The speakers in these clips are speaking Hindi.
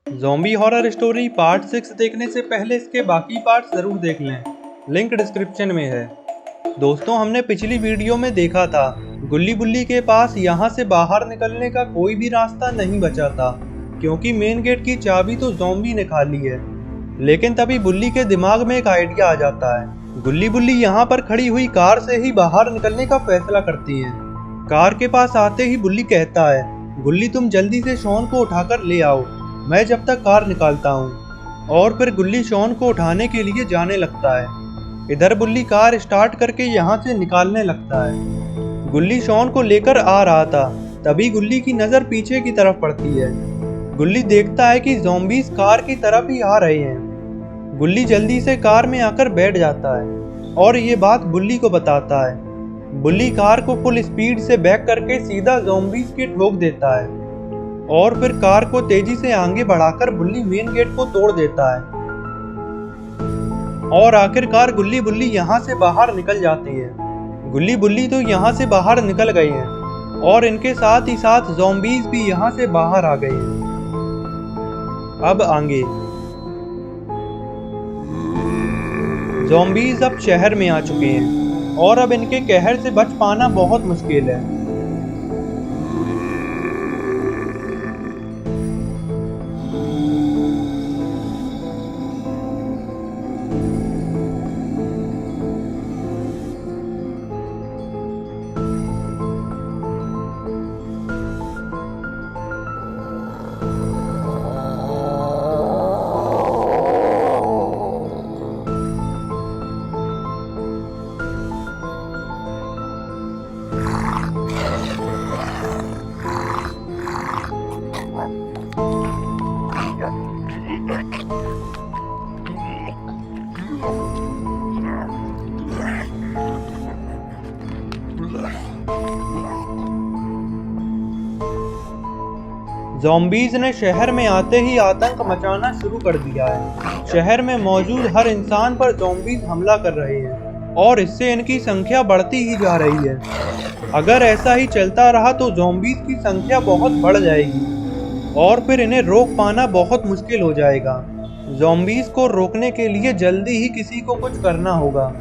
ज़ॉम्बी हॉरर स्टोरी पार्ट 6 देखने से पहले इसके बाकी पार्ट्स ज़रूर देख लें, लिंक डिस्क्रिप्शन में है। दोस्तों, हमने पिछली वीडियो में देखा था गुल्ली बुल्ली के पास यहाँ से बाहर निकलने का कोई भी रास्ता नहीं बचा था, क्योंकि मेन गेट की चाबी तो ज़ॉम्बी ने खा ली है। लेकिन तभी बुल्ली के दिमाग में एक आइडिया आ जाता है। गुल्ली बुल्ली यहाँ पर खड़ी हुई कार से ही बाहर निकलने का फैसला करती है। कार के पास आते ही बुल्ली कहता है, गुल्ली तुम जल्दी से शॉन को उठाकर ले आओ, मैं जब तक कार निकालता हूँ। और फिर गुल्ली शॉन को उठाने के लिए जाने लगता है। इधर बुल्ली कार स्टार्ट करके यहाँ से निकालने लगता है। गुल्ली शॉन को लेकर आ रहा था, तभी गुल्ली की नज़र पीछे की तरफ पड़ती है। गुल्ली देखता है कि ज़ॉम्बीज़ कार की तरफ ही आ रहे हैं। गुल्ली जल्दी से कार में आकर बैठ जाता है और ये बात बुल्ली को बताता है। बुल्ली कार को फुल स्पीड से बैक करके सीधा ज़ॉम्बीज़ के ठोक देता है और फिर कार को तेजी से आगे बढ़ाकर बुल्ली मेन गेट को तोड़ देता है और आखिरकार गुल्ली बुल्ली यहाँ से बाहर निकल जाती है। गुल्ली बुल्ली तो यहाँ से बाहर निकल गए हैं और इनके साथ ही साथ ज़ॉम्बीज़ भी यहाँ से बाहर आ गए हैं। अब आगे ज़ॉम्बीज़ अब शहर में आ चुके हैं और अब इनके कहर से बच पाना बहुत मुश्किल है। ज़ॉम्बीज़ ने शहर में आते ही आतंक मचाना शुरू कर दिया है। शहर में मौजूद हर इंसान पर ज़ॉम्बीज़ हमला कर रहे हैं और इससे इनकी संख्या बढ़ती ही जा रही है। अगर ऐसा ही चलता रहा तो ज़ॉम्बीज़ की संख्या बहुत बढ़ जाएगी और फिर इन्हें रोक पाना बहुत मुश्किल हो जाएगा। ज़ॉम्बीज़ को रोकने के लिए जल्दी ही किसी को कुछ करना होगा।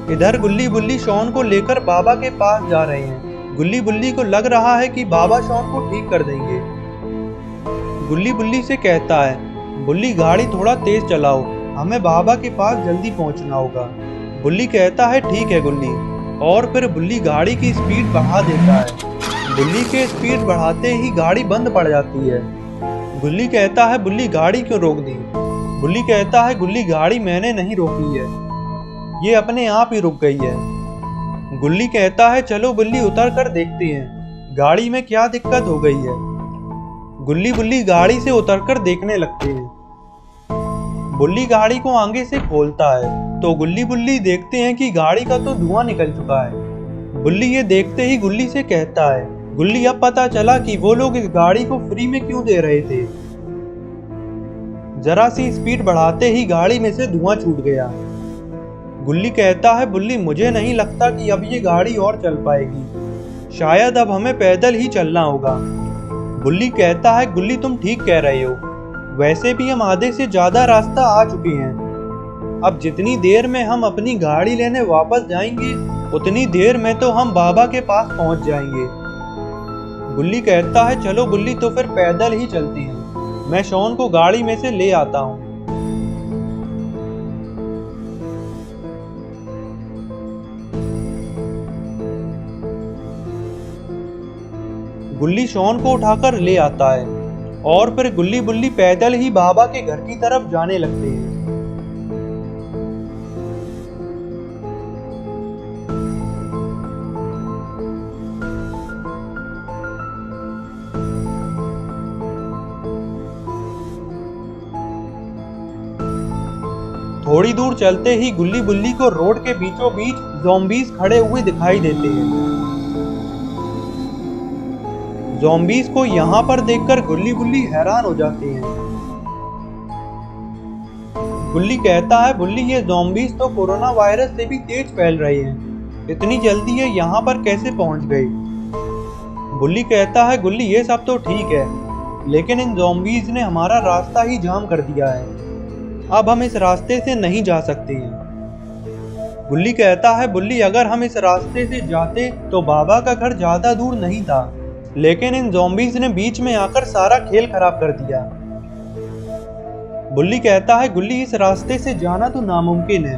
इधर गुल्ली बुल्ली शॉन को लेकर बाबा के पास जा रहे हैं। गुल्ली बुल्ली को लग रहा है कि बाबा शॉन को ठीक कर देंगे। गुल्ली बुल्ली से कहता है, बुल्ली गाड़ी थोड़ा तेज चलाओ, हमें बाबा के पास जल्दी पहुंचना होगा। बुल्ली कहता है ठीक है गुल्ली, और फिर बुल्ली गाड़ी की स्पीड बढ़ा देता है। बुल्ली के स्पीड बढ़ाते ही गाड़ी बंद पड़ जाती है। गुल्ली कहता है, बुल्ली गाड़ी क्यों रोक दी? बुल्ली कहता है, गुल्ली गाड़ी मैंने नहीं रोकी है, ये अपने आप ही रुक गई है। गुल्ली कहता है, चलो बुल्ली उतर कर देखते हैं गाड़ी में क्या दिक्कत हो गई है। गुल्ली बुल्ली गाड़ी से उतरकर देखने लगते हैं। बुल्ली गाड़ी को आगे से खोलता है तो गुल्ली बुल्ली देखते हैं कि गाड़ी का तो धुआं निकल चुका है। बुल्ली ये देखते ही गुल्ली से कहता है, गुल्ली अब पता चला कि वो लोग इस गाड़ी को फ्री में क्यों दे रहे थे। जरा सी स्पीड बढ़ाते ही गाड़ी में से धुआं छूट गया। गुल्ली कहता है, बुल्ली मुझे नहीं लगता कि अब ये गाड़ी और चल पाएगी, शायद अब हमें पैदल ही चलना होगा। बुल्ली कहता है, गुल्ली तुम ठीक कह रहे हो, वैसे भी हम आधे से ज़्यादा रास्ता आ चुके हैं। अब जितनी देर में हम अपनी गाड़ी लेने वापस जाएंगे उतनी देर में तो हम बाबा के पास पहुंच जाएंगे। गुल्ली कहता है, चलो बुल्ली तो फिर पैदल ही चलते हैं, मैं शॉन को गाड़ी में से ले आता हूँ। गुल्ली शॉन को उठाकर ले आता है और फिर गुल्ली बुल्ली पैदल ही बाबा के घर की तरफ जाने लगते हैं। थोड़ी दूर चलते ही गुल्ली बुल्ली को रोड के बीचों बीच ज़ॉम्बीज़ खड़े हुए दिखाई देते हैं। ज़ॉम्बीज़ को यहाँ पर देखकर गुल्ली बुल्ली हैरान हो जाते हैं। गुल्ली कहता है, बुल्ली ये ज़ॉम्बीज़ तो कोरोना वायरस से भी तेज फैल रहे हैं, इतनी जल्दी ये यहाँ पर कैसे पहुँच गई? बुल्ली कहता है, गुल्ली ये सब तो ठीक है, लेकिन इन ज़ॉम्बीज़ ने हमारा रास्ता ही जाम कर दिया है, अब हम इस रास्ते से नहीं जा सकते हैं। गुल्ली कहता है, बुल्ली अगर हम इस रास्ते से जाते तो बाबा का घर ज्यादा दूर नहीं था, लेकिन इन ज़ॉम्बीज़ ने बीच में आकर सारा खेल खराब कर दिया। बुल्ली कहता है, गुल्ली इस रास्ते से जाना तो नामुमकिन है,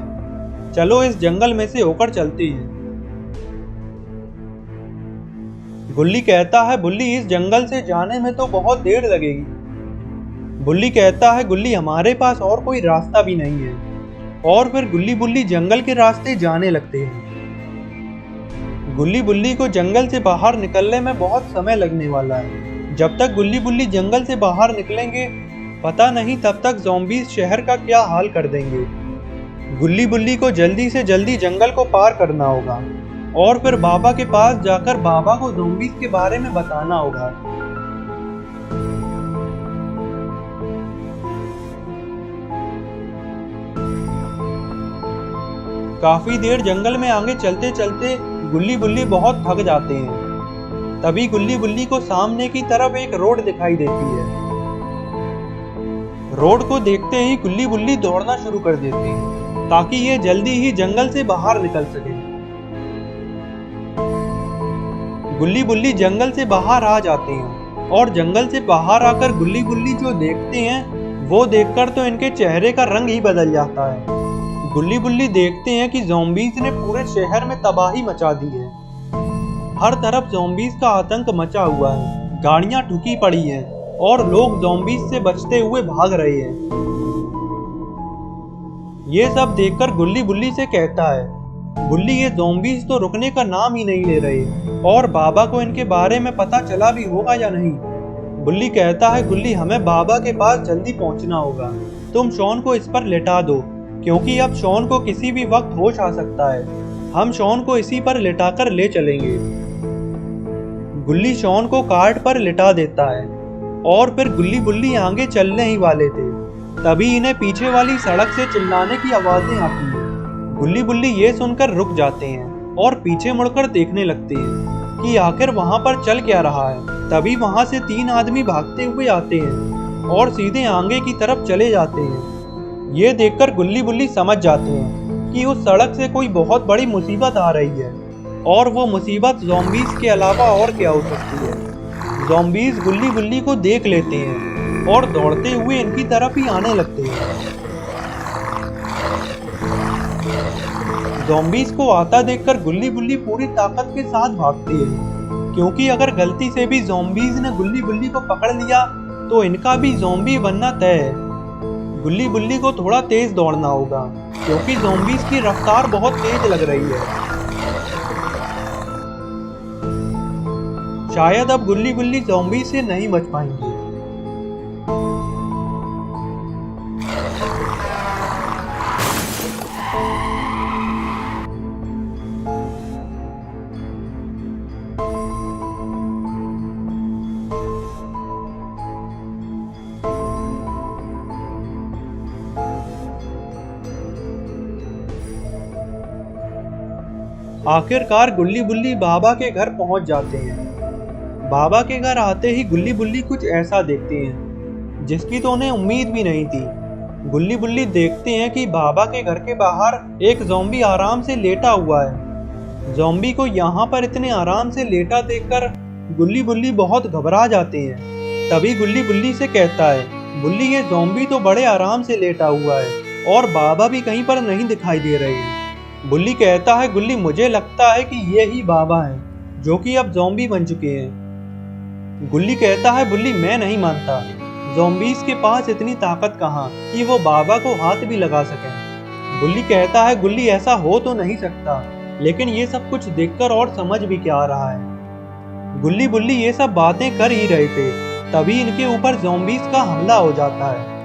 चलो इस जंगल में से होकर चलते हैं। गुल्ली कहता है, बुल्ली इस जंगल से जाने में तो बहुत देर लगेगी। बुल्ली कहता है, गुल्ली हमारे पास और कोई रास्ता भी नहीं है। और फिर गुल्ली बुल्ली जंगल के रास्ते जाने लगते हैं। गुल्ली बुल्ली को जंगल से बाहर निकलने में बहुत समय लगने वाला है। जब तक गुल्ली बुल्ली जंगल से बाहर निकलेंगे पता नहीं तब तक ज़ॉम्बीज़ शहर का क्या हाल कर देंगे। गुल्ली बुल्ली को जल्दी से जल्दी जंगल को पार करना होगा और फिर बाबा के पास जाकर बाबा को ज़ॉम्बीज़ के बारे में बताना होगा। काफी देर जंगल में आगे चलते चलते गुल्ली बुल्ली बहुत थक जाते हैं। तभी गुल्ली बुल्ली को सामने की तरफ एक रोड दिखाई देती है। रोड को देखते ही गुल्ली बुल्ली दौड़ना शुरू कर देती है ताकि ये जल्दी ही जंगल से बाहर निकल सके। गुल्ली बुल्ली जंगल से बाहर आ जाते हैं और जंगल से बाहर आकर गुल्ली बुल्ली जो देखते हैं वो देखकर तो इनके चेहरे का रंग ही बदल जाता है। गुल्ली बुल्ली देखते हैं कि ज़ॉम्बीज़ ने पूरे शहर में तबाही मचा दी है। हर तरफ ज़ॉम्बीज़ का आतंक मचा हुआ है, गाड़ियां ठुकी पड़ी हैं और लोग ज़ॉम्बीज़ से बचते हुए भाग रहे हैं। ये सब देखकर गुल्ली बुल्ली से कहता है, बुल्ली ये ज़ॉम्बीज़ तो रुकने का नाम ही नहीं ले रहे और बाबा को इनके बारे में पता चला भी होगा या नहीं। बुल्ली कहता है, गुल्ली हमें बाबा के पास जल्दी पहुंचना होगा, तुम शॉन को इस पर लेटा दो क्योंकि अब शॉन को किसी भी वक्त होश आ सकता है। हम शॉन को इसी पर लिटाकर ले चलेंगे। गुल्ली शॉन को कार्ट पर लिटा देता है और फिर गुल्ली बुल्ली आगे चलने ही वाले थे, तभी इन्हें पीछे वाली सड़क से चिल्लाने की आवाजें आती हैं। गुल्ली बुल्ली ये सुनकर रुक जाते हैं और पीछे मुड़कर देखने लगते हैं कि आखिर वहां पर चल क्या रहा है। तभी वहां से 3 आदमी भागते हुए आते हैं और सीधे आगे की तरफ चले जाते हैं। ये देखकर गुल्ली बुल्ली समझ जाते हैं कि उस सड़क से कोई बहुत बड़ी मुसीबत आ रही है और वो मुसीबत ज़ॉम्बीज़ के अलावा और क्या हो सकती है। ज़ॉम्बीज़ गुल्ली बुल्ली को देख लेते हैं और दौड़ते हुए इनकी तरफ ही आने लगते हैं। ज़ॉम्बीज़ को आता देखकर गुल्ली बुल्ली पूरी ताकत के साथ भागती है क्योंकि अगर गलती से भी ज़ॉम्बीज़ ने गुल्ली बुल्ली को पकड़ लिया तो इनका भी ज़ॉम्बी बनना तय है। गुल्ली बुल्ली को थोड़ा तेज दौड़ना होगा क्योंकि ज़ॉम्बीज़ की रफ्तार बहुत तेज लग रही है। शायद अब गुल्ली बुल्ली ज़ॉम्बी से नहीं बच पाएंगे। आखिरकार गुल्ली बुल्ली बाबा के घर पहुंच जाते हैं। बाबा के घर आते ही गुल्ली बुल्ली कुछ ऐसा देखते हैं जिसकी तो उन्हें उम्मीद भी नहीं थी। गुल्ली बुल्ली देखते हैं कि बाबा के घर के बाहर एक ज़ॉम्बी आराम से लेटा हुआ है। ज़ॉम्बी को यहाँ पर इतने आराम से लेटा देखकर गुल्ली बुल्ली बहुत घबरा जाते हैं। तभी गुल्ली बुल्ली से कहता है, बुल्ली ये ज़ॉम्बी तो बड़े आराम से लेटा हुआ है और बाबा भी कहीं पर नहीं दिखाई दे रहे हैं। बुल्ली कहता है, गुल्ली मुझे लगता है कि ये ही बाबा हैं जो कि अब ज़ॉम्बी बन चुके हैं। गुल्ली कहता है बुल्ली मैं नहीं मानता, ज़ॉम्बीज़ के पास इतनी ताकत कहाँ कि वो बाबा को हाथ भी लगा सकें। बुल्ली कहता है गुल्ली ऐसा हो तो नहीं सकता, लेकिन ये सब कुछ देखकर और समझ भी क्या आ रहा है। गुल्ली बुल्ली ये सब बातें कर ही रहे थे, तभी इनके ऊपर ज़ॉम्बीज़ का हमला हो जाता है।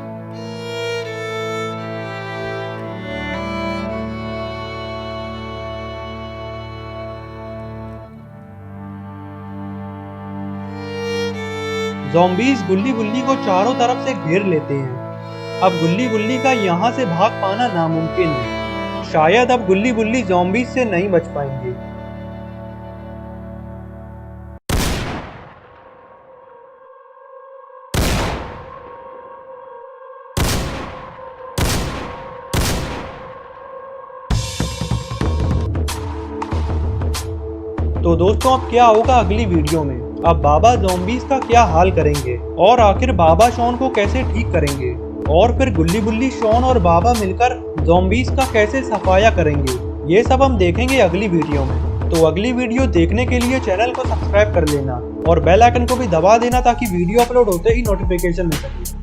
ज़ॉम्बीज़ गुल्ली बुल्ली को चारों तरफ से घेर लेते हैं। अब गुल्ली बुल्ली का यहाँ से भाग पाना नामुमकिन है। शायद अब गुल्ली बुल्ली ज़ॉम्बीज़ से नहीं बच पाएंगे। तो दोस्तों अब क्या होगा अगली वीडियो में? अब बाबा ज़ॉम्बीज़ का क्या हाल करेंगे और आखिर बाबा शॉन को कैसे ठीक करेंगे, और फिर गुल्ली बुल्ली शॉन और बाबा मिलकर ज़ॉम्बीज़ का कैसे सफाया करेंगे, ये सब हम देखेंगे अगली वीडियो में। तो अगली वीडियो देखने के लिए चैनल को सब्सक्राइब कर लेना और बेल आइकन को भी दबा देना ताकि वीडियो अपलोड होते ही नोटिफिकेशन मिल सके।